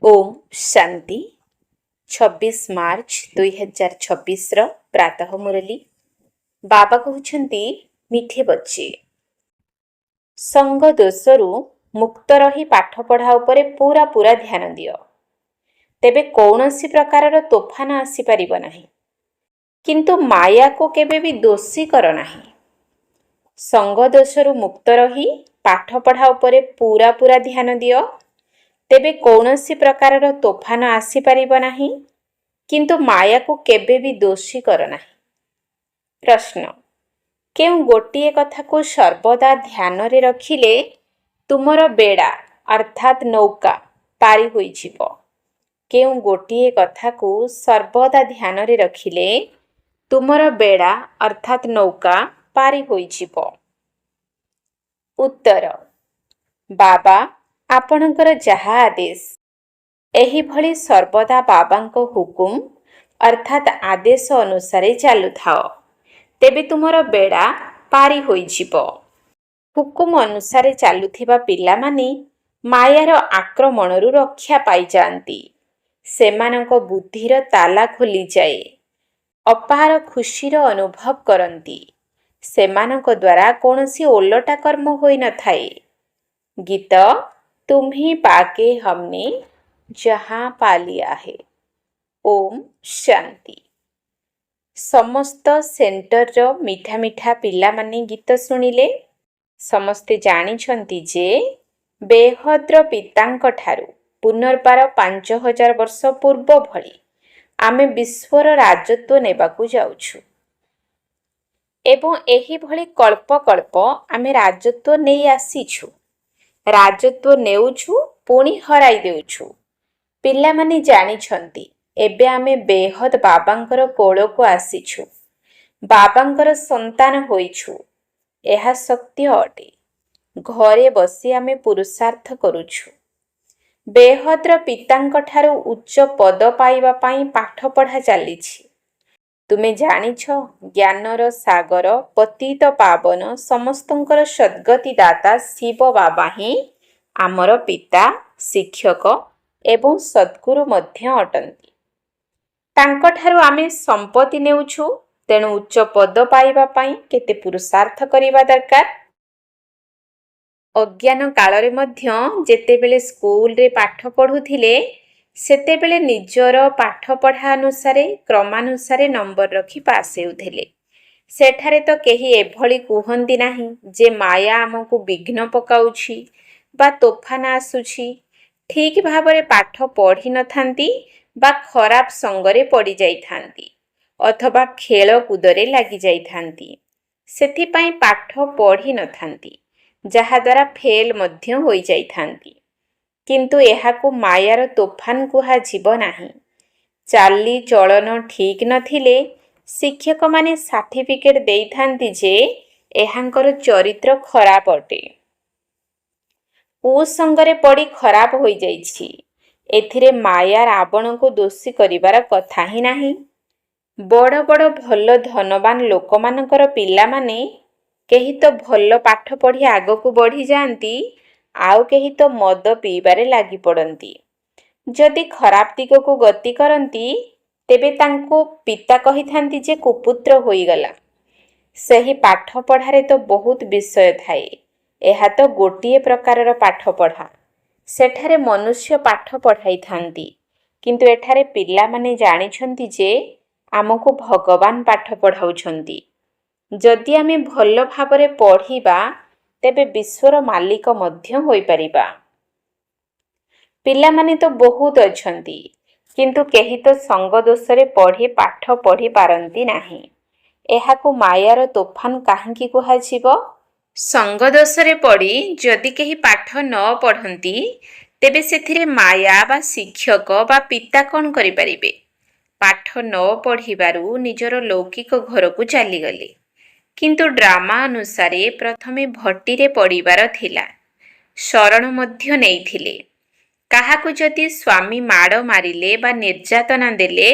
ओम शांति 26 मार्च 2026 प्रातः मुरली बाबा कहते मिठे बच्चे संग दोषरु मुक्त रही पाठ पढ़ा उपरे पूरा पूरा ध्यान दियो तेबे कौनसी प्रकार तोफान आसी परिबो नाही किंतु माया को केबे भी दोषी कर नाही। संग दोषरु मुक्त रही पाठ पढ़ा उपरे पूरा पूरा ध्यान दियो तेबे कौनसी प्रकार तोफान आसी परिबो नाही किंतु माया को केबे भी दोषी कर नाही। प्रश्न केउ गोटिए कथा को सर्वदा ध्यान रे रखिले तुमर बेड़ा अर्थात नौका पारी होई जिवो। केउ गोटिए कथा को सर्वदा ध्यान रे रखिले तुमर बेड़ा अर्थात नौका पारी होई जिवो। उत्तर बाबा आपणकर जहा आदेश एही भली सर्वदा बाबांको हुकुम अर्थात आदेश अनुसारे चालू थाओ तेबे तुमर बेड़ा पारी होई जिवो। हुकुम अनुसारे चालुथिबा पिला माने मायार आक्रमणरु रक्षा पाई जांती। सेमानंको बुद्धिर ताला खोली जाए। अपार खुशीर अनुभव करंती। सेमानंको द्वारा कोनोसी ओलटा कर्म होई न थाए। गीत तुम्ही पाके हमने जहां पा लिया है। ओम शांति। समस्त सेंटर रो मीठा मीठा पिला माने गीत सुनिले समस्ते जानी छंती जे बेहद्र पितांक ठारू पुनर्बार 5000 वर्ष पूर्व भली आमे विश्वर राजत्व नेबाकू जाउछु एवं एही भली कल्प कल्प आमे राजत्व नै आसीछु। राजत्व नेउछु पुणी हराई देउछु। पिला माने जानी छंती एबे आमे बेहद बाबांकर कोल को आसीछु। बाबांकर संतान होइछु। एहा सत्य अटे। घरे बसी आमे पुरुषार्थ करूछु। बेहद्र पितांक ठारू उच्च पद पाइबा पाई पाठ पढ़ा चलीछि। तुमे जानिछ ज्ञानर सागर पतित पावन समस्तंकर सद्गति दाता शिव बाबा ही आमर पिता शिक्षक एवं सद्गुरु मध्य अटंती। तांक ठारू आमे संपत्ति नेउछु तेणु उच्च पद पाइबा पाई केते पुरुषार्थ करिबा दरकार। अज्ञान कालरे मध्य जेतेबेले स्कूल रे पाठ पढुथिले सेतेबेले निजर पाठ पढ़ा अनुसारे क्रमानुसारे नंबर रखी पास हेउथिले। सेठारे तो केही एभली कुहंती नाही जे माया आमको विघ्न पकाउछि बा तोफान आसुछि। ठीक भाबरे पाठ पढ़ी न थांती बा खराब संगरे पड़ी जाई थांती अथवा खेल कूदरे लागि जाई थांती। सेथि पई पाठ पढ़ी न थांती जहा द्वारा फेल मध्य होई जाई थांती। किंतु एहाकु मायार तोफान कुहा जीव नाही। चाली चलन ठीक नथिले शिक्षक माने सर्टिफिकेट देई थांती जे एहांकर चरित्र खराब अटे। कुसंगरे पड़ी खराब होई जाइछि। एथिरे माया रावण को दोषी करिवार कथा ही नाही। बड़ बड़ भल धनवान लोकमानकर पिला माने केही तो भल पाठ पढ़ी आगकू बढ़ी जांती आउ केही तो मद पीबारे लागि पड़ंती। जदि खराब दिग को गति करंती तेबे तांको पिता कहि थांती जे कुपुत्र होई गला। सही पाठ पढ़ारे तो बहुत विषय थाए। एहा तो गोटिए प्रकारर पाठ पढ़ा। सेठारे मनुष्य पाठ पढ़ाई थांती किंतु एठारे पिला माने जानि छंती जे आमको भगवान पाठ पढ़ाउछंती। जदि आमे भल भाबरे पढ़िबा तेबे विश्वर मालिक मध्य होई परिबा। पिला माने तो बहुत अछंती किंतु केही तो संग दोषरे पढ़ी पाठ पढ़ी पारंती नाही। एहाकु मायार तोफान काहेकि कुहा जीव? संग दोषरे पढ़ी जदि केही पाठ न पढ़ंती तेबे सेथिरे माया बा शिक्षक बा पिता कोन करि परिबे? पाठ न पढ़िबारु निजर लौकिक घर को चली गले किंतु ड्रामा अनुसारे प्रथमे भट्टीरे पड़िबार थिला। शरण मध्य नेइथिले। काहाकु जदि स्वामी माड़ मारिले बा निर्यातना देले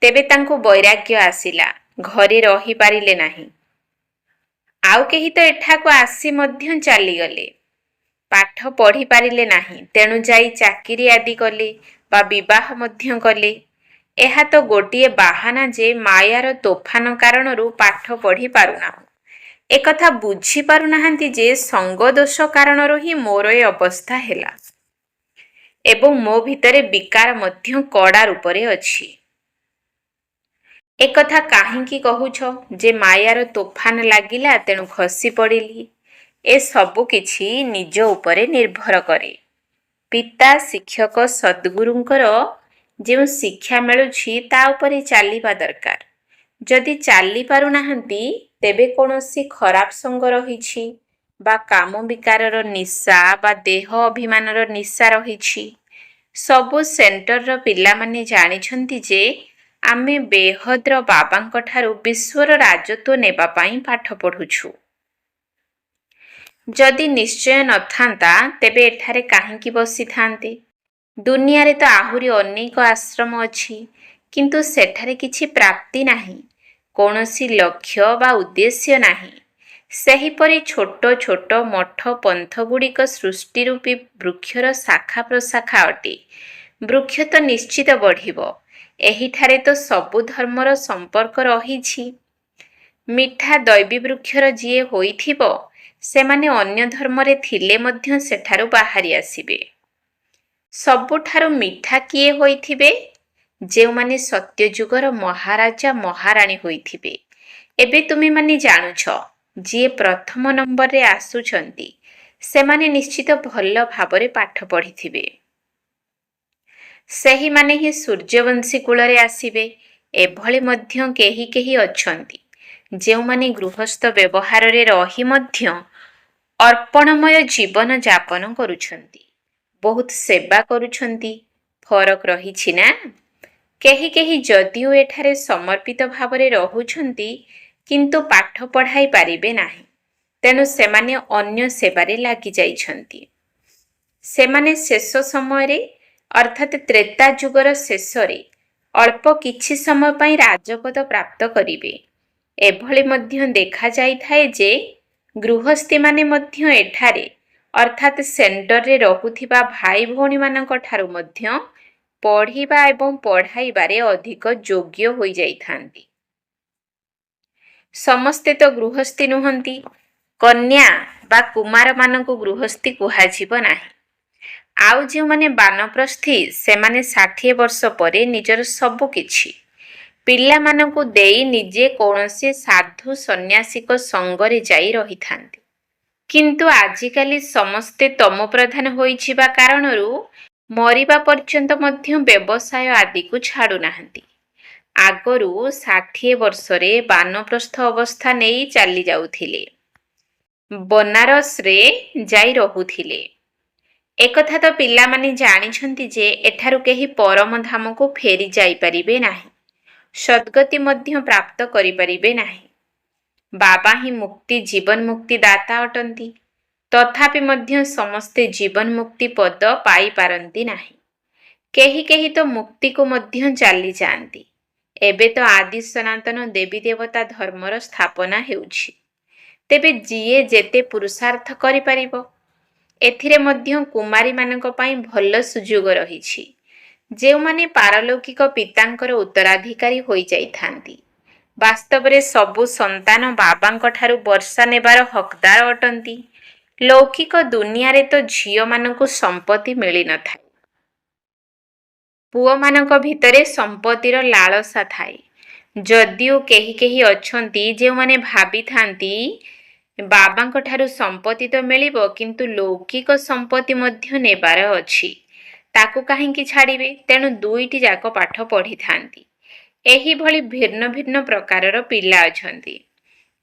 तेबे तांको वैराग्य आसिला। घरे रही पारिले नाही। आउ केही तो एठाको आसी मध्य चली गले। पाठ पढ़ी पारिले नाही तेणु जाई चाकिरी आदि कले ବା ବିବାହ ମଧ୍ୟ କଲେ। ଏହା ତ ଗୋଟିଏ ବାହାନା ଯେ ମାୟାର ତୋଫାନ କାରଣରୁ ପାଠ ପଢ଼ି ପାରୁନାହୁଁ। ଏକଥା ବୁଝି ପାରୁନାହାନ୍ତି ଯେ ସଙ୍ଗ ଦୋଷ କାରଣରୁ ହିଁ ମୋର ଏ ଅବସ୍ଥା ହେଲା ଏବଂ ମୋ ଭିତରେ ବିକାର ମଧ୍ୟ କଡ଼ା ରୂପରେ ଅଛି। ଏକଥା କାହିଁକି କହୁଛ ଯେ ମାୟାର ତୋଫାନ ଲାଗିଲା ତେଣୁ ଖସି ପଡ଼ିଲି? ଏ ସବୁ କିଛି ନିଜ ଉପରେ ନିର୍ଭର କରେ। ପିତା, ଶିକ୍ଷକ, ସଦ୍ଗୁରୁଙ୍କର ଯେଉଁ ଶିକ୍ଷା ମିଳୁଛି ତା ଉପରେ ଚାଲିବା ଦରକାର। ଯଦି ଚାଲି ପାରୁନାହାନ୍ତି ତେବେ କୌଣସି ଖରାପ ସଙ୍ଗ ରହିଛି ବା କାମ ବିକାରର ନିଶା ବା ଦେହ ଅଭିମାନର ନିଶା ରହିଛି। ସବୁ ସେଣ୍ଟରର ପିଲାମାନେ ଜାଣିଛନ୍ତି ଯେ ଆମେ ବେହଦ୍ର ବାବାଙ୍କ ଠାରୁ ବିଶ୍ୱର ରାଜତ୍ୱ ନେବା ପାଇଁ ପାଠ ପଢ଼ୁଛୁ। ଯଦି ନିଶ୍ଚୟ ନଥାନ୍ତା ତେବେ ଏଠାରେ କାହିଁକି ବସିଥାନ୍ତେ? ଦୁନିଆରେ ତ ଆହୁରି ଅନେକ ଆଶ୍ରମ ଅଛି, କିନ୍ତୁ ସେଠାରେ କିଛି ପ୍ରାପ୍ତି ନାହିଁ, କୌଣସି ଲକ୍ଷ୍ୟ ବା ଉଦ୍ଦେଶ୍ୟ ନାହିଁ। ସେହିପରି ଛୋଟ ଛୋଟ ମଠ ପନ୍ଥଗୁଡ଼ିକ ସୃଷ୍ଟି ରୂପୀ ବୃକ୍ଷର ଶାଖା ପ୍ରଶାଖା ଅଟେ। ବୃକ୍ଷ ତ ନିଶ୍ଚିତ ବଢ଼ିବ। ଏହିଠାରେ ତ ସବୁ ଧର୍ମର ସମ୍ପର୍କ ରହିଛି। ମିଠା ଦୈବୀ ବୃକ୍ଷର ଯିଏ ହୋଇଥିବ ସେମାନେ ଅନ୍ୟ ଧର୍ମରେ ଥିଲେ ମଧ୍ୟ ସେଠାରୁ ବାହାରି ଆସିବେ। ସବୁଠାରୁ ମିଠା କିଏ ହୋଇଥିବେ? ଯେଉଁମାନେ ସତ୍ୟଯୁଗର ମହାରାଜା ମହାରାଣୀ ହୋଇଥିବେ। ଏବେ ତୁମେମାନେ ଜାଣୁଛ ଯିଏ ପ୍ରଥମ ନମ୍ବରରେ ଆସୁଛନ୍ତି ସେମାନେ ନିଶ୍ଚିତ ଭଲ ଭାବରେ ପାଠ ପଢ଼ିଥିବେ। ସେହିମାନେ ହିଁ ସୂର୍ଯ୍ୟବଂଶୀ କୂଳରେ ଆସିବେ। ଏଭଳି ମଧ୍ୟ କେହି କେହି ଅଛନ୍ତି ଯେଉଁମାନେ ଗୃହସ୍ଥ ବ୍ୟବହାରରେ ରହି ମଧ୍ୟ ଅର୍ପଣମୟ ଜୀବନ ଯାପନ କରୁଛନ୍ତି, ବହୁତ ସେବା କରୁଛନ୍ତି। ଫରକ ରହିଛି ନା? କେହି କେହି ଯଦିଓ ଏଠାରେ ସମର୍ପିତ ଭାବରେ ରହୁଛନ୍ତି କିନ୍ତୁ ପାଠ ପଢ଼ାଇ ପାରିବେ ନାହିଁ, ତେଣୁ ସେମାନେ ଅନ୍ୟ ସେବାରେ ଲାଗିଯାଇଛନ୍ତି। ସେମାନେ ଶେଷ ସମୟରେ ଅର୍ଥାତ୍ ତ୍ରେତା ଯୁଗର ଶେଷରେ ଅଳ୍ପ କିଛି ସମୟ ପାଇଁ ରାଜପଦ ପ୍ରାପ୍ତ କରିବେ। ଏଭଳି ମଧ୍ୟ ଦେଖାଯାଇଥାଏ ଯେ ଗୃହସ୍ଥୀମାନେ ମଧ୍ୟ ଏଠାରେ ଅର୍ଥାତ୍ ସେଣ୍ଟରରେ ରହୁଥିବା ଭାଇ ଭଉଣୀମାନଙ୍କ ଠାରୁ ମଧ୍ୟ ପଢ଼ିବା ଏବଂ ପଢ଼ାଇବାରେ ଅଧିକ ଯୋଗ୍ୟ ହୋଇଯାଇଥାନ୍ତି। ସମସ୍ତେ ତ ଗୃହସ୍ଥୀ ନୁହନ୍ତି। କନ୍ୟା ବା କୁମାରମାନଙ୍କୁ ଗୃହସ୍ଥୀ କୁହାଯିବ ନାହିଁ। ଆଉ ଯେଉଁମାନେ ବାନପ୍ରସ୍ଥୀ ସେମାନେ 60 ବର୍ଷ ପରେ ନିଜର ସବୁ କିଛି ପିଲାମାନଙ୍କୁ ଦେଇ ନିଜେ କୌଣସି ସାଧୁ ସନ୍ନ୍ୟାସୀଙ୍କ ସଙ୍ଗରେ ଯାଇ ରହିଥାନ୍ତି। କିନ୍ତୁ ଆଜିକାଲି ସମସ୍ତେ ତମୋପ୍ରଧାନ ହୋଇଯିବା କାରଣରୁ ମରିବା ପର୍ଯ୍ୟନ୍ତ ମଧ୍ୟ ବ୍ୟବସାୟ ଆଦିକୁ ଛାଡ଼ୁନାହାନ୍ତି। ଆଗରୁ 60 ବର୍ଷରେ ବାନପ୍ରସ୍ଥ ଅବସ୍ଥା ନେଇ ଚାଲି ଯାଉଥିଲେ, ବନାରସରେ ଯାଇ ରହୁଥିଲେ। ଏକଥା ତ ପିଲାମାନେ ଜାଣିଛନ୍ତି ଯେ ଏଠାରୁ କେହି ପରମ ଧାମକୁ ଫେରି ଯାଇପାରିବେ ନାହିଁ, ସଦ୍ଗତି ମଧ୍ୟ ପ୍ରାପ୍ତ କରିପାରିବେ ନାହିଁ। ବାବା ହିଁ ମୁକ୍ତି ଜୀବନ ମୁକ୍ତି ଦାତା ଅଟନ୍ତି। ତଥାପି ମଧ୍ୟ ସମସ୍ତେ ଜୀବନ ମୁକ୍ତି ପଦ ପାଇପାରନ୍ତି ନାହିଁ। କେହି କେହି ତ ମୁକ୍ତିକୁ ମଧ୍ୟ ଚାଲିଯାଆନ୍ତି। ଏବେ ତ ଆଦି ସନାତନ ଦେବୀ ଦେବତା ଧର୍ମର ସ୍ଥାପନା ହେଉଛି। ତେବେ ଯିଏ ଯେତେ ପୁରୁଷାର୍ଥ କରିପାରିବ। ଏଥିରେ ମଧ୍ୟ କୁମାରୀମାନଙ୍କ ପାଇଁ ଭଲ ସୁଯୋଗ ରହିଛି। ଯେଉଁମାନେ ପାରଲୌକିକ ପିତାଙ୍କର ଉତ୍ତରାଧିକାରୀ ହୋଇଯାଇଥାନ୍ତି। ବାସ୍ତବରେ ସବୁ ସନ୍ତାନ ବାବାଙ୍କ ଠାରୁ ବର୍ଷା ନେବାର ହକଦାର ଅଟନ୍ତି। ଲୌକିକ ଦୁନିଆରେ ତ ଝିଅମାନଙ୍କୁ ସମ୍ପତ୍ତି ମିଳିନଥାଏ। ପୁଅମାନଙ୍କ ଭିତରେ ସମ୍ପତ୍ତିର ଲାଳସା ଥାଏ। ଯଦିଓ କେହି କେହି ଅଛନ୍ତି ଯେଉଁମାନେ ଭାବିଥାନ୍ତି ବାବାଙ୍କ ଠାରୁ ସମ୍ପତ୍ତି ତ ମିଳିବ କିନ୍ତୁ ଲୌକିକ ସମ୍ପତ୍ତି ମଧ୍ୟ ନେବାର ଅଛି, ତାକୁ କାହିଁକି ଛାଡ଼ିବେ? ତେଣୁ ଦୁଇଟି ଯାକ ପାଠ ପଢ଼ିଥାନ୍ତି। ଏହିଭଳି ଭିନ୍ନ ଭିନ୍ନ ପ୍ରକାରର ପିଲା ଅଛନ୍ତି।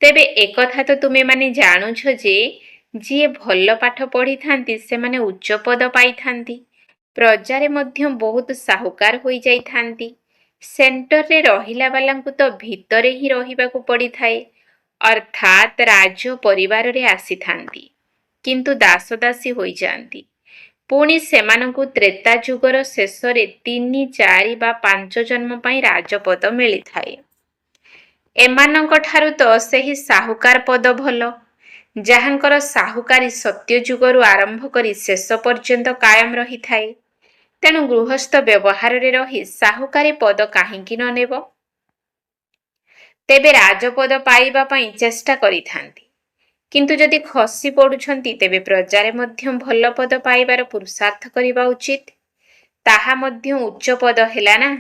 ତେବେ ଏକଥା ତ ତୁମେମାନେ ଜାଣୁଛ ଯେ ଯିଏ ଭଲ ପାଠ ପଢ଼ିଥାନ୍ତି ସେମାନେ ଉଚ୍ଚ ପଦ ପାଇଥାନ୍ତି। ପ୍ରଜାରେ ମଧ୍ୟ ବହୁତ ସାହୁକାର ହୋଇଯାଇଥାନ୍ତି। ସେଣ୍ଟରରେ ରହିଲା ବାଲାଙ୍କୁ ତ ଭିତରେ ହିଁ ରହିବାକୁ ପଡ଼ିଥାଏ, ଅର୍ଥାତ୍ ରାଜ ପରିବାରରେ ଆସିଥାନ୍ତି କିନ୍ତୁ ଦାସଦାସୀ ହୋଇଯାଆନ୍ତି। ପୁଣି ସେମାନଙ୍କୁ ତ୍ରେତା ଯୁଗର ଶେଷରେ 3, 4 ବା 5 ଜନ୍ମ ପାଇଁ ରାଜପଦ ମିଳିଥାଏ। ଏମାନଙ୍କ ଠାରୁ ତ ସେହି ସାହୁକାର ପଦ ଭଲ, ଯାହାଙ୍କର ସାହୁକାରୀ ସତ୍ୟ ଯୁଗରୁ ଆରମ୍ଭ କରି ଶେଷ ପର୍ଯ୍ୟନ୍ତ କାୟମ ରହିଥାଏ। ତେଣୁ ଗୃହସ୍ଥ ବ୍ୟବହାରରେ ରହି ସାହୁକାରୀ ପଦ କାହିଁକି ନ ନେବ? ତେବେ ରାଜପଦ ପାଇବା ପାଇଁ ଚେଷ୍ଟା କରିଥାନ୍ତି, କିନ୍ତୁ ଯଦି ଖସି ପଡୁଛନ୍ତି ତେବେ ପ୍ରଜାରେ ମଧ୍ୟ ଭଲ ପଦ ପାଇବାର ପୁରୁଷାର୍ଥ କରିବା ଉଚିତ। ତାହା ମଧ୍ୟ ଉଚ୍ଚ ପଦ ହେଲା ନା।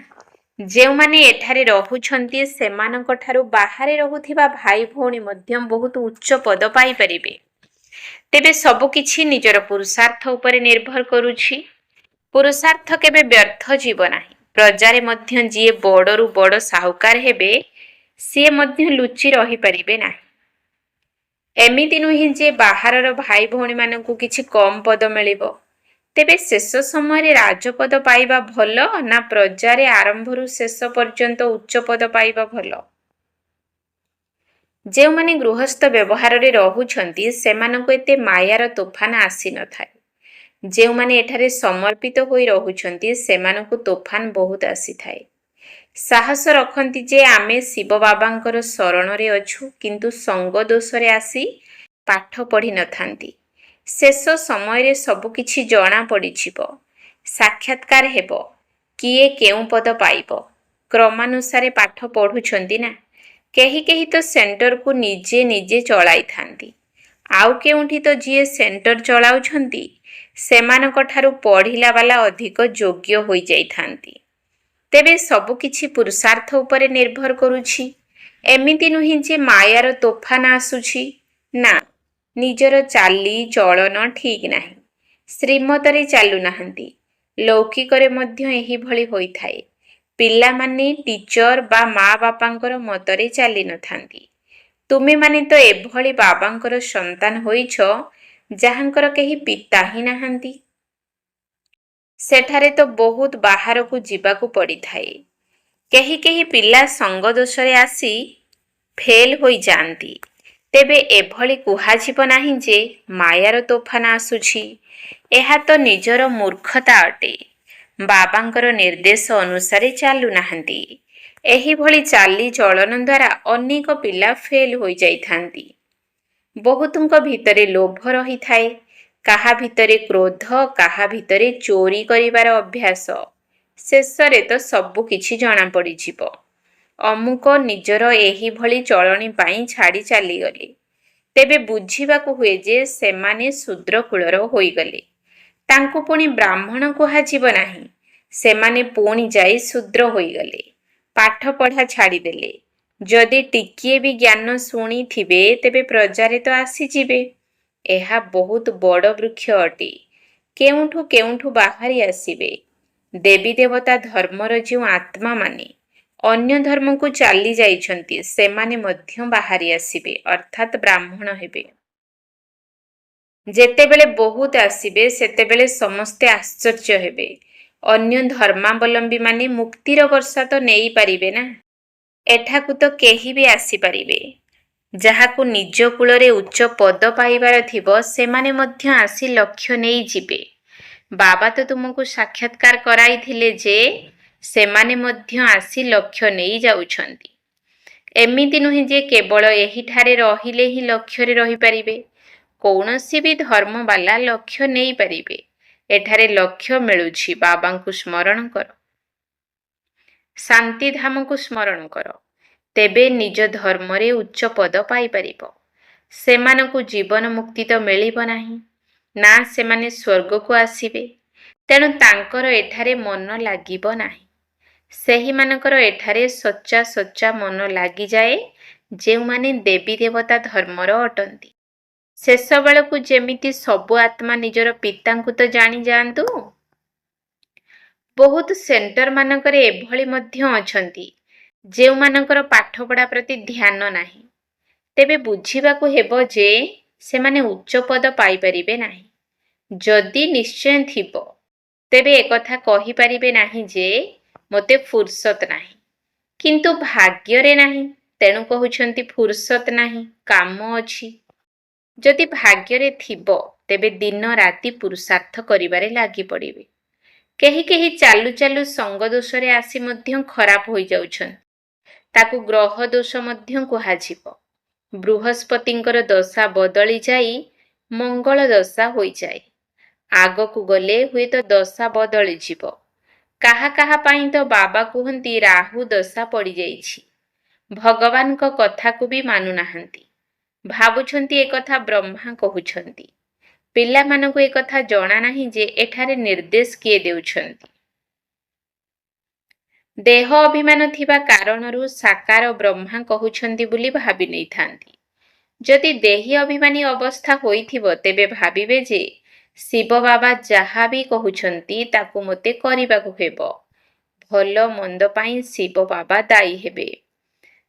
ଯେଉଁମାନେ ଏଠାରେ ରହୁଛନ୍ତି ସେମାନଙ୍କ ଠାରୁ ବାହାରେ ରହୁଥିବା ଭାଇ ଭଉଣୀ ମଧ୍ୟ ବହୁତ ଉଚ୍ଚ ପଦ ପାଇପାରିବେ। ତେବେ ସବୁକିଛି ନିଜର ପୁରୁଷାର୍ଥ ଉପରେ ନିର୍ଭର କରୁଛି। ପୁରୁଷାର୍ଥ କେବେ ବ୍ୟର୍ଥ ଯିବ ନାହିଁ। ପ୍ରଜାରେ ମଧ୍ୟ ଯିଏ ବଡ଼ରୁ ବଡ଼ ସାହୁକାର ହେବେ ସିଏ ମଧ୍ୟ ଲୁଚି ରହିପାରିବେ ନାହିଁ। ଏମିତି ନୁହେଁ ଯେ ବାହାରର ଭାଇ ଭଉଣୀମାନଙ୍କୁ କିଛି କମ୍ ପଦ ମିଳିବ। ତେବେ ଶେଷ ସମୟରେ ରାଜପଦ ପାଇବା ଭଲ ନା ପ୍ରଜାରେ ଆରମ୍ଭରୁ ଶେଷ ପର୍ଯ୍ୟନ୍ତ ଉଚ୍ଚ ପଦ ପାଇବା ଭଲ? ଯେଉଁମାନେ ଗୃହସ୍ଥ ବ୍ୟବହାରରେ ରହୁଛନ୍ତି ସେମାନଙ୍କୁ ଏତେ ମାୟାର ତୋଫାନ ଆସିନଥାଏ। ଯେଉଁମାନେ ଏଠାରେ ସମର୍ପିତ ହୋଇ ରହୁଛନ୍ତି ସେମାନଙ୍କୁ ତୋଫାନ ବହୁତ ଆସିଥାଏ। ସାହସ ରଖନ୍ତି ଯେ ଆମେ ଶିବ ବାବାଙ୍କର ଶରଣରେ ଅଛୁ, କିନ୍ତୁ ସଙ୍ଗ ଦୋଷରେ ଆସି ପାଠ ପଢ଼ିନଥାନ୍ତି। ଶେଷ ସମୟରେ ସବୁକିଛି ଜଣା ପଡ଼ିଯିବ। ସାକ୍ଷାତକାର ହେବ, କିଏ କେଉଁ ପଦ ପାଇବ। କ୍ରମାନୁସାରେ ପାଠ ପଢ଼ୁଛନ୍ତି ନା। କେହି କେହି ତ ସେଣ୍ଟରକୁ ନିଜେ ନିଜେ ଚଳାଇଥାନ୍ତି। ଆଉ କେଉଁଠି ତ ଯିଏ ସେଣ୍ଟର ଚଳାଉଛନ୍ତି ସେମାନଙ୍କ ଠାରୁ ପଢ଼ିଲା ବାଲା ଅଧିକ ଯୋଗ୍ୟ ହୋଇଯାଇଥାନ୍ତି। ତେବେ ସବୁକିଛି ପୁରୁଷାର୍ଥ ଉପରେ ନିର୍ଭର କରୁଛି। ଏମିତି ନୁହେଁ ଯେ ମାୟାର ତୋଫାନ ଆସୁଛି। ନା, ନିଜର ଚାଲି ଚଳନ ଠିକ୍ ନାହିଁ, ଶ୍ରୀମତରେ ଚାଲୁନାହାନ୍ତି। ଲୌକିକରେ ମଧ୍ୟ ଏହିଭଳି ହୋଇଥାଏ। ପିଲାମାନେ ଟିଚର ବା ମା ବାପାଙ୍କର ମତରେ ଚାଲିନଥାନ୍ତି। ତୁମେମାନେ ତ ଏଭଳି ବାବାଙ୍କର ସନ୍ତାନ ହୋଇଛ ଯାହାଙ୍କର କେହି ପିତା ହିଁ ନାହାନ୍ତି। ସେଠାରେ ତ ବହୁତ ବାହାରକୁ ଯିବାକୁ ପଡ଼ିଥାଏ। କେହି କେହି ପିଲା ସଙ୍ଗ ଦୋଷରେ ଆସି ଫେଲ୍ ହୋଇଯାଆନ୍ତି। ତେବେ ଏଭଳି କୁହାଯିବ ନାହିଁ ଯେ ମାୟାର ତୋଫାନ ଆସୁଛି। ଏହା ତ ନିଜର ମୂର୍ଖତା ଅଟେ। ବାବାଙ୍କର ନିର୍ଦ୍ଦେଶ ଅନୁସାରେ ଚାଲୁନାହାନ୍ତି। ଏହିଭଳି ଚାଲି ଚଳନ ଦ୍ୱାରା ଅନେକ ପିଲା ଫେଲ୍ ହୋଇଯାଇଥାନ୍ତି। ବହୁତଙ୍କ ଭିତରେ ଲୋଭ ରହିଥାଏ, କାହା ଭିତରେ କ୍ରୋଧ, କାହା ଭିତରେ ଚୋରି କରିବାର ଅଭ୍ୟାସ। ଶେଷରେ ତ ସବୁ କିଛି ଜଣାପଡ଼ିଯିବ। ଅମୁକ ନିଜର ଏହିଭଳି ଚଳଣି ପାଇଁ ଛାଡ଼ି ଚାଲିଗଲେ। ତେବେ ବୁଝିବାକୁ ହୁଏ ଯେ ସେମାନେ ଶୂଦ୍ର କୁଳର ହୋଇଗଲେ। ତାଙ୍କୁ ପୁଣି ବ୍ରାହ୍ମଣ କୁହାଯିବ ନାହିଁ। ସେମାନେ ପୁଣି ଯାଇ ଶୂଦ୍ର ହୋଇଗଲେ। ପାଠ ପଢ଼ା ଛାଡ଼ିଦେଲେ। ଯଦି ଟିକିଏ ବି ଜ୍ଞାନ ଶୁଣିଥିବେ ତେବେ ପ୍ରଜାରେ ତ ଆସିଯିବେ। ଏହା ବହୁତ ବଡ଼ ବୃକ୍ଷ ଅଟେ। କେଉଁଠୁ କେଉଁଠୁ ବାହାରି ଆସିବେ। ଦେବୀ ଦେବତା ଧର୍ମର ଯେଉଁ ଆତ୍ମାମାନେ ଅନ୍ୟ ଧର୍ମକୁ ଚାଲି ଯାଇଛନ୍ତି ସେମାନେ ମଧ୍ୟ ବାହାରି ଆସିବେ, ଅର୍ଥାତ୍ ବ୍ରାହ୍ମଣ ହେବେ। ଯେତେବେଳେ ବହୁତ ଆସିବେ ସେତେବେଳେ ସମସ୍ତେ ଆଶ୍ଚର୍ଯ୍ୟ ହେବେ। ଅନ୍ୟ ଧର୍ମାବଲମ୍ବୀମାନେ ମୁକ୍ତିର ବର୍ଷା ତ ନେଇପାରିବେ ନା। ଏଠାକୁ ତ କେହି ବି ଆସିପାରିବେ। ଯାହାକୁ ନିଜ କୂଳରେ ଉଚ୍ଚ ପଦ ପାଇବାର ଥିବ ସେମାନେ ମଧ୍ୟ ଆସି ଲକ୍ଷ୍ୟ ନେଇ ଯିବେ। ବାବା ତ ତୁମକୁ ସାକ୍ଷାତକାର କରାଇଥିଲେ ଯେ ସେମାନେ ମଧ୍ୟ ଆସି ଲକ୍ଷ୍ୟ ନେଇ ଯାଉଛନ୍ତି। ଏମିତି ନୁହେଁ ଯେ କେବଳ ଏହିଠାରେ ରହିଲେ ହିଁ ଲକ୍ଷ୍ୟରେ ରହିପାରିବେ। କୌଣସି ବି ଧର୍ମବାଲା ଲକ୍ଷ୍ୟ ନେଇପାରିବେ। ଏଠାରେ ଲକ୍ଷ୍ୟ ମିଳୁଛି। ବାବାଙ୍କୁ ସ୍ମରଣ କର, ଶାନ୍ତିଧାମକୁ ସ୍ମରଣ କର, ତେବେ ନିଜ ଧର୍ମରେ ଉଚ୍ଚ ପଦ ପାଇପାରିବ। ସେମାନଙ୍କୁ ଜୀବନ ମୁକ୍ତି ତ ମିଳିବ ନାହିଁ, ନା ସେମାନେ ସ୍ୱର୍ଗକୁ ଆସିବେ। ତେଣୁ ତାଙ୍କର ଏଠାରେ ମନ ଲାଗିବ ନାହିଁ। ସେହିମାନଙ୍କର ଏଠାରେ ସଚ୍ଚା ସଚ୍ଚା ମନ ଲାଗିଯାଏ ଯେଉଁମାନେ ଦେବୀ ଦେବତା ଧର୍ମର ଅଟନ୍ତି। ଶେଷ ବେଳକୁ ଯେମିତି ସବୁ ଆତ୍ମା ନିଜର ପିତାଙ୍କୁ ତ ଜାଣି ଯାଆନ୍ତୁ। ବହୁତ ସେଣ୍ଟର ମାନଙ୍କରେ ଏଭଳି ମଧ୍ୟ ଅଛନ୍ତି ଯେଉଁମାନଙ୍କର ପାଠପଢ଼ା ପ୍ରତି ଧ୍ୟାନ ନାହିଁ। ତେବେ ବୁଝିବାକୁ ହେବ ଯେ ସେମାନେ ଉଚ୍ଚ ପଦ ପାଇପାରିବେ ନାହିଁ। ଯଦି ନିଶ୍ଚୟ ଥିବ ତେବେ ଏକଥା କହିପାରିବେ ନାହିଁ ଯେ ମୋତେ ଫୁର୍ସତ ନାହିଁ। କିନ୍ତୁ ଭାଗ୍ୟରେ ନାହିଁ, ତେଣୁ କହୁଛନ୍ତି ଫୁର୍ସତ ନାହିଁ, କାମ ଅଛି। ଯଦି ଭାଗ୍ୟରେ ଥିବ ତେବେ ଦିନ ରାତି ପୁରୁଷାର୍ଥ କରିବାରେ ଲାଗି ପଡ଼ିବେ। କେହି କେହି ଚାଲୁ ଚାଲୁ ସଙ୍ଗ ଦୋଷରେ ଆସି ମଧ୍ୟ ଖରାପ ହୋଇଯାଉଛନ୍ତି। ତାକୁ ଗ୍ରହ ଦୋଷ ମଧ୍ୟ କୁହାଯିବ। ବୃହସ୍ପତିଙ୍କର ଦଶା ବଦଳି ଯାଇ ମଙ୍ଗଳ ଦଶା ହୋଇଯାଏ। ଆଗକୁ ଗଲେ ହୁଏତ ଦଶା ବଦଳିଯିବ। କାହା କାହା ପାଇଁ ତ ବାବା କୁହନ୍ତି ରାହୁ ଦଶା ପଡ଼ିଯାଇଛି। ଭଗବାନଙ୍କ କଥାକୁ ବି ମାନୁନାହାନ୍ତି। ଭାବୁଛନ୍ତି ଏକଥା ବ୍ରହ୍ମା କହୁଛନ୍ତି। ପିଲାମାନଙ୍କୁ ଏକଥା ଜଣା ନାହିଁ ଯେ ଏଠାରେ ନିର୍ଦ୍ଦେଶ କିଏ ଦେଉଛନ୍ତି। ଦେହ ଅଭିମାନ ଥିବା କାରଣରୁ ସାକାର ବ୍ରହ୍ମା କହୁଛନ୍ତି ବୋଲି ଭାବି ନେଇଥାନ୍ତି। ଯଦି ଦେହୀ ଅଭିମାନୀ ଅବସ୍ଥା ହୋଇଥିବ ତେବେ ଭାବିବେ ଯେ ଶିବ ବାବା ଯାହା ବି କହୁଛନ୍ତି ତାକୁ ମୋତେ କରିବାକୁ ହେବ। ଭଲ ମନ୍ଦ ପାଇଁ ଶିବ ବାବା ଦାୟୀ ହେବେ।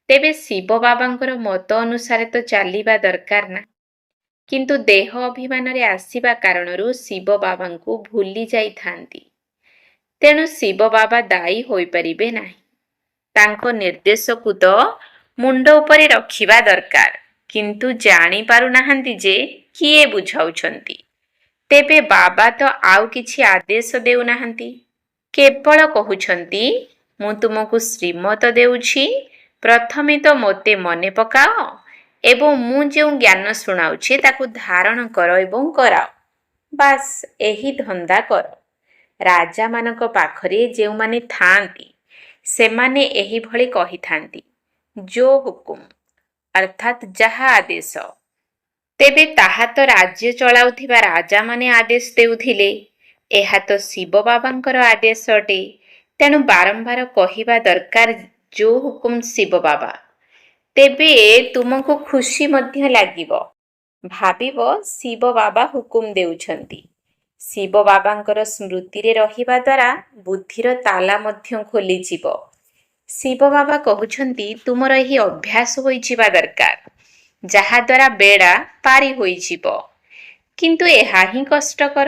ତେବେ ଶିବ ବାବାଙ୍କର ମତ ଅନୁସାରେ ତ ଚାଲିବା ଦରକାର ନା। କିନ୍ତୁ ଦେହ ଅଭିମାନରେ ଆସିବା କାରଣରୁ ଶିବ ବାବାଙ୍କୁ ଭୁଲି ଯାଇଥାନ୍ତି। ତେଣୁ ଶିବ ବାବା ଦାୟୀ ହୋଇପାରିବେ ନାହିଁ। ତାଙ୍କ ନିର୍ଦ୍ଦେଶକୁ ତ ମୁଣ୍ଡ ଉପରେ ରଖିବା ଦରକାର, କିନ୍ତୁ ଜାଣିପାରୁନାହାନ୍ତି ଯେ କିଏ ବୁଝାଉଛନ୍ତି। ତେବେ ବାବା ତ ଆଉ କିଛି ଆଦେଶ ଦେଉନାହାନ୍ତି। କେବଳ କହୁଛନ୍ତି ମୁଁ ତୁମକୁ ଶ୍ରୀମତ ଦେଉଛି, ପ୍ରଥମେ ତ ମୋତେ ମନେ ପକାଅ ଏବଂ ମୁଁ ଯେଉଁ ଜ୍ଞାନ ଶୁଣାଉଛି ତାକୁ ଧାରଣ କର ଏବଂ କରାଅ। ବାସ୍ ଏହି ଧନ୍ଦା କର। ରାଜାମାନଙ୍କ ପାଖରେ ଯେଉଁମାନେ ଥାଆନ୍ତି ସେମାନେ ଏହିଭଳି କହିଥାନ୍ତି, ଜୋ ହୁକୁମ ଅର୍ଥାତ୍ ଯାହା ଆଦେଶ। ତେବେ ତାହା ତ ରାଜ୍ୟ ଚଳାଉଥିବା ରାଜାମାନେ ଆଦେଶ ଦେଉଥିଲେ। ଏହା ତ ଶିବ ବାବାଙ୍କର ଆଦେଶ ଅଟେ। ତେଣୁ ବାରମ୍ବାର କହିବା ଦରକାର ଜୋ ହୁକୁମ ଶିବ ବାବା। ତେବେ ତୁମକୁ ଖୁସି ମଧ୍ୟ ଲାଗିବ। ଭାବିବ ଶିବ ବାବା ହୁକୁମ ଦେଉଛନ୍ତି। ଶିବ ବାବାଙ୍କର ସ୍ମୃତିରେ ରହିବା ଦ୍ୱାରା ବୁଦ୍ଧିର ତାଲା ମଧ୍ୟ ଖୋଲିଯିବ। ଶିବ ବାବା କହୁଛନ୍ତି ତୁମର ଏହି ଅଭ୍ୟାସ ହୋଇଯିବା ଦରକାର, ଯାହାଦ୍ୱାରା ବେଡ଼ା ପାରି ହୋଇଯିବ। କିନ୍ତୁ ଏହା ହିଁ କଷ୍ଟକର,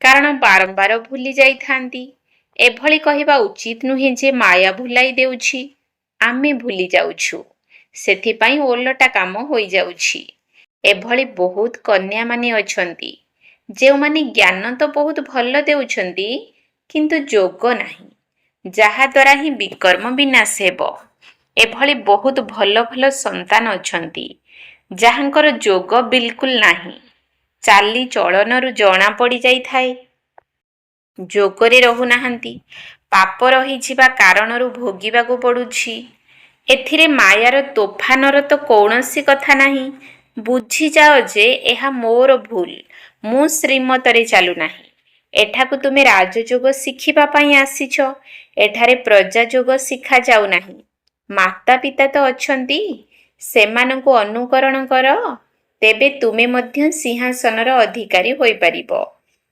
କାରଣ ବାରମ୍ବାର ଭୁଲି ଯାଇଥାନ୍ତି। ଏଭଳି କହିବା ଉଚିତ ନୁହେଁ ଯେ ମାୟା ଭୁଲାଇ ଦେଉଛି, ଆମେ ଭୁଲି ଯାଉଛୁ, ସେଥିପାଇଁ ଓଲଟା କାମ ହୋଇଯାଉଛି। ଏଭଳି ବହୁତ କନ୍ୟାମାନେ ଅଛନ୍ତି ଯେଉଁମାନେ ଜ୍ଞାନ ତ ବହୁତ ଭଲ ଦେଉଛନ୍ତି, କିନ୍ତୁ ଯୋଗ ନାହିଁ, ଯାହାଦ୍ୱାରା ହିଁ ବିକର୍ମ ବିନାଶ ହେବ। ଏଭଳି ବହୁତ ଭଲ ଭଲ ସନ୍ତାନ ଅଛନ୍ତି ଯାହାଙ୍କର ଯୋଗ ବିଲକୁଲ ନାହିଁ। ଚାଲିଚଳନରୁ ଜଣା ପଡ଼ିଯାଇଥାଏ ଯୋଗରେ ରହୁନାହାନ୍ତି। ପାପ ରହିଯିବା କାରଣରୁ ଭୋଗିବାକୁ ପଡ଼ୁଛି। ଏଥିରେ ମାୟାର ତୋଫାନର ତ କୌଣସି କଥା ନାହିଁ। ବୁଝିଯାଅ ଯେ ଏହା ମୋର ଭୁଲ, ମୁଁ ଶ୍ରୀମତରେ ଚାଲୁନାହିଁ। ଏଠାକୁ ତୁମେ ରାଜଯୋଗ ଶିଖିବା ପାଇଁ ଆସିଛ, ଏଠାରେ ପ୍ରଜାଯୋଗ ଶିଖାଯାଉ ନାହିଁ। ମାତା ପିତା ତ ଅଛନ୍ତି, ସେମାନଙ୍କୁ ଅନୁକରଣ କର, ତେବେ ତୁମେ ମଧ୍ୟ ସିଂହାସନର ଅଧିକାରୀ ହୋଇପାରିବ।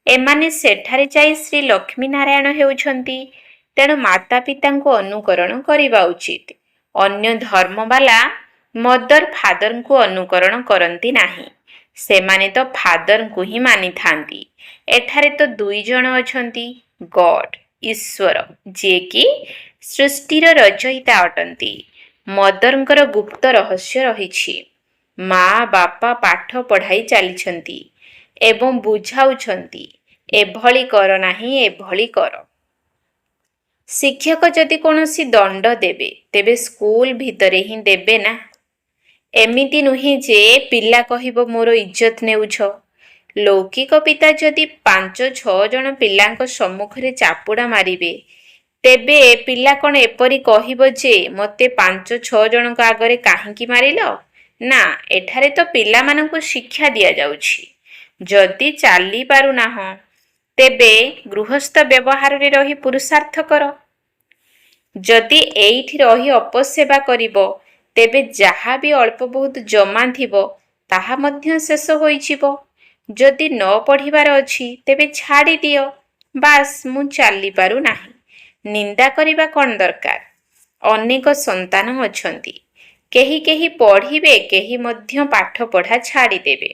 ଏମାନେ ସେଠାରେ ଯାଇ ଶ୍ରୀ ଲକ୍ଷ୍ମୀ ନାରାୟଣ ହେଉଛନ୍ତି, ତେଣୁ ମାତା ପିତାଙ୍କୁ ଅନୁକରଣ କରିବା ଉଚିତ। ଅନ୍ୟ ଧର୍ମବାଲା ମଦର ଫାଦରଙ୍କୁ ଅନୁକରଣ କରନ୍ତି ନାହିଁ, ସେମାନେ ତ ଫାଦରଙ୍କୁ ହିଁ ମାନିଥାନ୍ତି। ଏଠାରେ ତ ଦୁଇ ଜଣ ଅଛନ୍ତି, ଗଡ୍ ଈଶ୍ୱର, ଯିଏକି ସୃଷ୍ଟିର ରଚୟିତା ଅଟନ୍ତି। ମଦରଙ୍କର ଗୁପ୍ତ ରହସ୍ୟ ରହିଛି। ମା ବାପା ପାଠ ପଢ଼ାଇ ଚାଲିଛନ୍ତି ଏବଂ ବୁଝାଉଛନ୍ତି, ଏଭଳି କର ନାହିଁ, ଏଭଳି କର। ଶିକ୍ଷକ ଯଦି କୌଣସି ଦଣ୍ଡ ଦେବେ ତେବେ ସ୍କୁଲ ଭିତରେ ହିଁ ଦେବେ ନା। ଏମିତି ନୁହେଁ ଯେ ପିଲା କହିବ ମୋର ଇଜ୍ଜତ ନେଉଛ। ଲୌକିକ ପିତା ଯଦି 5-6 ଜଣ ପିଲାଙ୍କ ସମ୍ମୁଖରେ ଚାପୁଡ଼ା ମାରିବେ, ତେବେ ପିଲା କ'ଣ ଏପରି କହିବ ଯେ ମୋତେ 5-6 ଜଣଙ୍କ ଆଗରେ କାହିଁକି ମାରିଲ? ନା, ଏଠାରେ ତ ପିଲାମାନଙ୍କୁ ଶିକ୍ଷା ଦିଆଯାଉଛି। ଯଦି ଚାଲିପାରୁନାହଁ ତେବେ ଗୃହସ୍ଥ ବ୍ୟବହାରରେ ରହି ପୁରୁଷାର୍ଥ କର। ଯଦି ଏଇଠି ରହି ଅପସେବା କରିବ ତେବେ ଯାହା ବି ଅଳ୍ପ ବହୁତ ଜମା ଥିବ ତାହା ମଧ୍ୟ ଶେଷ ହୋଇଯିବ। ଯଦି ନ ପଢ଼ିବାର ଅଛି ତେବେ ଛାଡ଼ି ଦିଅ। ବାସ୍ ମୁଁ ଚାଲିପାରୁ ନାହିଁ, ନିନ୍ଦା କରିବା କ'ଣ ଦରକାର? ଅନେକ ସନ୍ତାନ ଅଛନ୍ତି, କେହି କେହି ପଢ଼ିବେ, କେହି ମଧ୍ୟ ପାଠପଢ଼ା ଛାଡ଼ିଦେବେ।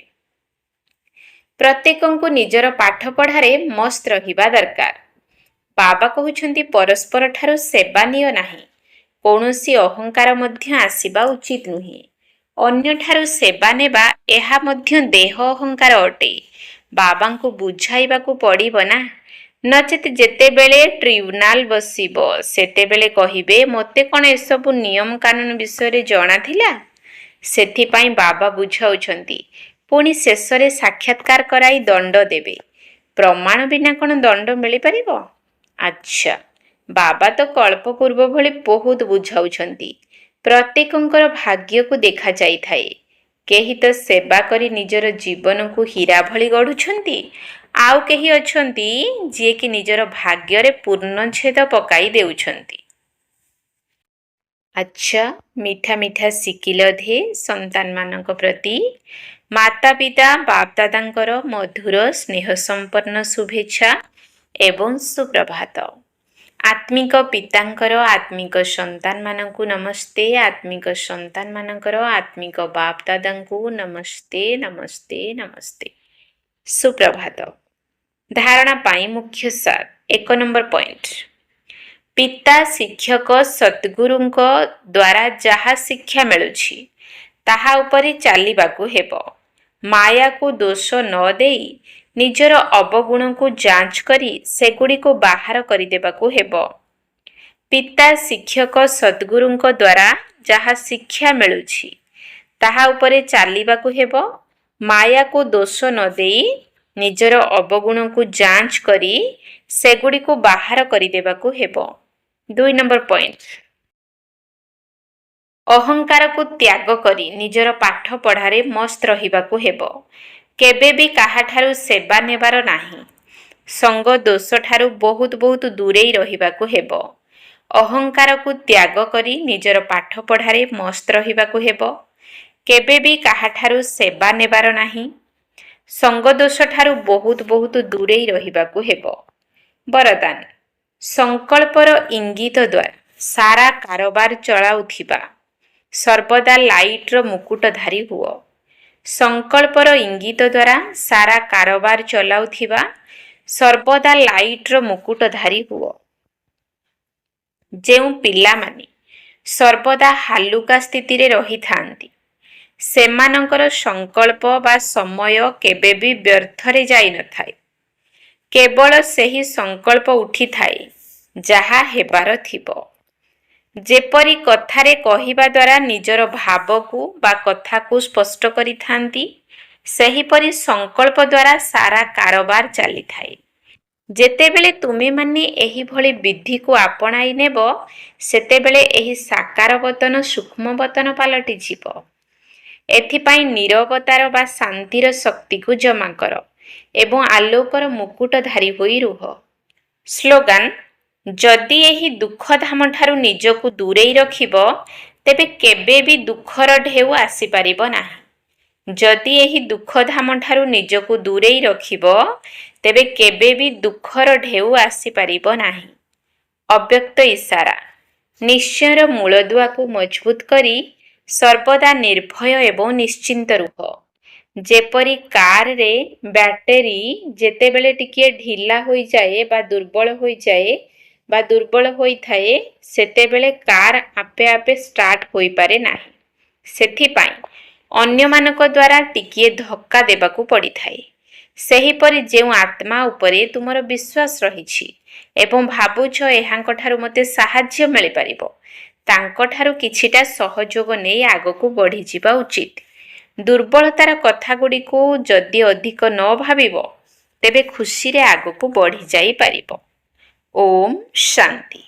ପ୍ରତ୍ୟେକଙ୍କୁ ନିଜର ପାଠପଢ଼ାରେ ମସ୍ତ ରହିବା ଦରକାର। ବାବା କହୁଛନ୍ତି ପରସ୍ପର ଠାରୁ ସେବା ନିଅ ନାହିଁ। କୌଣସି ଅହଙ୍କାର ମଧ୍ୟ ଆସିବା ଉଚିତ ନୁହେଁ। ଅନ୍ୟଠାରୁ ସେବା ନେବା ଏହା ମଧ୍ୟ ଦେହ ଅହଙ୍କାର ଅଟେ। ବାବାଙ୍କୁ ବୁଝାଇବାକୁ ପଡ଼ିବ ନା, ନଚେତ୍ ଯେତେବେଳେ ଟ୍ରିବ୍ୟୁନାଲ ବସିବ ସେତେବେଳେ କହିବେ ମୋତେ କ'ଣ ଏସବୁ ନିୟମ କାନୁନ ବିଷୟରେ ଜଣାଥିଲା? ସେଥିପାଇଁ ବାବା ବୁଝାଉଛନ୍ତି, ପୁଣି ଶେଷରେ ସାକ୍ଷାତକାର କରାଇ ଦଣ୍ଡ ଦେବେ। ପ୍ରମାଣ ବିନା କ'ଣ ଦଣ୍ଡ ମିଳିପାରିବ? ଆଚ୍ଛା, ବାବା ତ କଳ୍ପ ପୂର୍ବ ଭଳି ବହୁତ ବୁଝାଉଛନ୍ତି। ପ୍ରତ୍ୟେକଙ୍କର ଭାଗ୍ୟକୁ ଦେଖାଯାଇଥାଏ। କେହି ତ ସେବା କରି ନିଜର ଜୀବନକୁ ହୀରା ଭଳି ଗଢ଼ୁଛନ୍ତି, ଆଉ କେହି ଅଛନ୍ତି ଯିଏକି ନିଜର ଭାଗ୍ୟରେ ପୂର୍ଣ୍ଣଚ୍ଛେଦ ପକାଇ ଦେଉଛନ୍ତି। ଆଚ୍ଛା, ମିଠା ମିଠା ଶିଖିଲ ଧେ ସନ୍ତାନମାନଙ୍କ ପ୍ରତି ମାତା ପିତା ବାପ୍ ଦାଦାଙ୍କର ମଧୁର ସ୍ନେହ ସମ୍ପନ୍ନ ଶୁଭେଚ୍ଛା ଏବଂ ସୁପ୍ରଭାତ। ଆତ୍ମିକ ପିତାଙ୍କର ଆତ୍ମିକ ସନ୍ତାନମାନଙ୍କୁ ନମସ୍ତେ। ଆତ୍ମିକ ସନ୍ତାନମାନଙ୍କର ଆତ୍ମିକ ବାପ୍ ଦାଦାଙ୍କୁ ନମସ୍ତେ ନମସ୍ତେ ନମସ୍ତେ। ସୁପ୍ରଭାତ। ଧାରଣା ପାଇଁ ମୁଖ୍ୟ ସାର 1 ନମ୍ବର ପଏଣ୍ଟ। ପିତା ଶିକ୍ଷକ ସଦ୍ଗୁରୁଙ୍କ ଦ୍ୱାରା ଯାହା ଶିକ୍ଷା ମିଳୁଛି ତାହା ଉପରେ ଚାଲିବାକୁ ହେବ। ମାୟାକୁ ଦୋଷ ନ ଦେଇ ନିଜର ଅବଗୁଣକୁ ଯାଞ୍ଚ କରି ସେଗୁଡ଼ିକୁ ବାହାର କରିଦେବାକୁ ହେବ। ପିତା ଶିକ୍ଷକ ସଦ୍ଗୁରୁଙ୍କ ଦ୍ୱାରା ଯାହା ଶିକ୍ଷା ମିଳୁଛି ତାହା ଉପରେ ଚାଲିବାକୁ ହେବ। ମାୟାକୁ ଦୋଷ ନ ଦେଇ ନିଜର ଅବଗୁଣକୁ ଯାଞ୍ଚ କରି ସେଗୁଡ଼ିକୁ ବାହାର କରିଦେବାକୁ ହେବ। 2 ନମ୍ବର ପଏଣ୍ଟ। ଅହଙ୍କାରକୁ ତ୍ୟାଗ କରି ନିଜର ପାଠ ପଢ଼ାରେ ମସ୍ତ ରହିବାକୁ ହେବ। କେବେ ବି କାହାଠାରୁ ସେବା ନେବାର ନାହିଁ। ସଙ୍ଗ ଦୋଷଠାରୁ ବହୁତ ବହୁତ ଦୂରେଇ ରହିବାକୁ ହେବ। ଅହଙ୍କାରକୁ ତ୍ୟାଗ କରି ନିଜର ପାଠ ପଢ଼ାରେ ମସ୍ତ ରହିବାକୁ ହେବ। କେବେ ବି କାହାଠାରୁ ସେବା ନେବାର ନାହିଁ। ସଙ୍ଗ ଦୋଷଠାରୁ ବହୁତ ବହୁତ ଦୂରେଇ ରହିବାକୁ ହେବ। ବରଦାନ। ସଂକଳ୍ପର ଇଙ୍ଗିତ ଦ୍ୱାରା ସାରା କାରବାର ଚଳାଉଥିବା ସର୍ବଦା ଲାଇଟର ମୁକୁଟଧାରୀ ହୁଅ। ସଂକଳ୍ପର ଇଙ୍ଗିତ ଦ୍ୱାରା ସାରା କାରବାର ଚଲାଉଥିବା ସର୍ବଦା ଲାଇଟର ମୁକୁଟଧାରୀ ହୁଅ। ଯେଉଁ ପିଲାମାନେ ସର୍ବଦା ହାଲୁକା ସ୍ଥିତିରେ ରହିଥାନ୍ତି ସେମାନଙ୍କର ସଂକଳ୍ପ ବା ସମୟ କେବେ ବି ବ୍ୟର୍ଥରେ ଯାଇନଥାଏ। କେବଳ ସେହି ସଂକଳ୍ପ ଉଠିଥାଏ ଯାହା ହେବାର ଥିବ। ଯେପରି କଥାରେ କହିବା ଦ୍ୱାରା ନିଜର ଭାବକୁ ବା କଥାକୁ ସ୍ପଷ୍ଟ କରିଥାନ୍ତି, ସେହିପରି ସଂକଳ୍ପ ଦ୍ୱାରା ସାରା କାରବାର ଚାଲିଥାଏ। ଯେତେବେଳେ ତୁମେମାନେ ଏହିଭଳି ବିଧିକୁ ଆପଣାଇ ନେବ ସେତେବେଳେ ଏହି ସାକାର ବତନ ସୂକ୍ଷ୍ମ ବତନ ପାଲଟିଯିବ। ଏଥିପାଇଁ ନିରବତାର ବା ଶାନ୍ତିର ଶକ୍ତିକୁ ଜମା କର ଏବଂ ଆଲୋକର ମୁକୁଟଧାରୀ ହୋଇ ରୁହ। ସ୍ଲୋଗାନ। ଯଦି ଏହି ଦୁଃଖଧାମଠାରୁ ନିଜକୁ ଦୂରେଇ ରଖିବ ତେବେ କେବେ ବି ଦୁଃଖର ଢେଉ ଆସିପାରିବ ନାହିଁ। ଯଦି ଏହି ଦୁଃଖଧାମଠାରୁ ନିଜକୁ ଦୂରେଇ ରଖିବ ତେବେ କେବେ ବି ଦୁଃଖର ଢେଉ ଆସିପାରିବ ନାହିଁ। ଅବ୍ୟକ୍ତ ଇଶାରା। ନିଶ୍ଚୟର ମୂଳଦୁଆକୁ ମଜବୁତ କରି ସର୍ବଦା ନିର୍ଭୟ ଏବଂ ନିଶ୍ଚିନ୍ତ ରୁହ। ଯେପରି କାରରେ ବ୍ୟାଟେରୀ ଯେତେବେଳେ ଟିକିଏ ଢିଲା ହୋଇଯାଏ ବା ଦୁର୍ବଳ ହୋଇଥାଏ ସେତେବେଳେ କାର ଆପେ ଆପେ ଷ୍ଟାର୍ଟ ହୋଇପାରେ ନାହିଁ। ସେଥିପାଇଁ ଅନ୍ୟମାନଙ୍କ ଦ୍ୱାରା ଟିକିଏ ଧକ୍କା ଦେବାକୁ ପଡ଼ିଥାଏ। ସେହିପରି ଯେଉଁ ଆତ୍ମା ଉପରେ ତୁମର ବିଶ୍ୱାସ ରହିଛି ଏବଂ ଭାବୁଛ ଏହାଙ୍କଠାରୁ ମୋତେ ସାହାଯ୍ୟ ମିଳିପାରିବ, ତାଙ୍କଠାରୁ କିଛିଟା ସହଯୋଗ ନେଇ ଆଗକୁ ବଢ଼ିଯିବା ଉଚିତ। ଦୁର୍ବଳତାର କଥାଗୁଡ଼ିକୁ ଯଦି ଅଧିକ ନ ଭାବିବ ତେବେ ଖୁସିରେ ଆଗକୁ ବଢ଼ିଯାଇପାରିବ। ଓମ୍ ଶାନ୍ତି।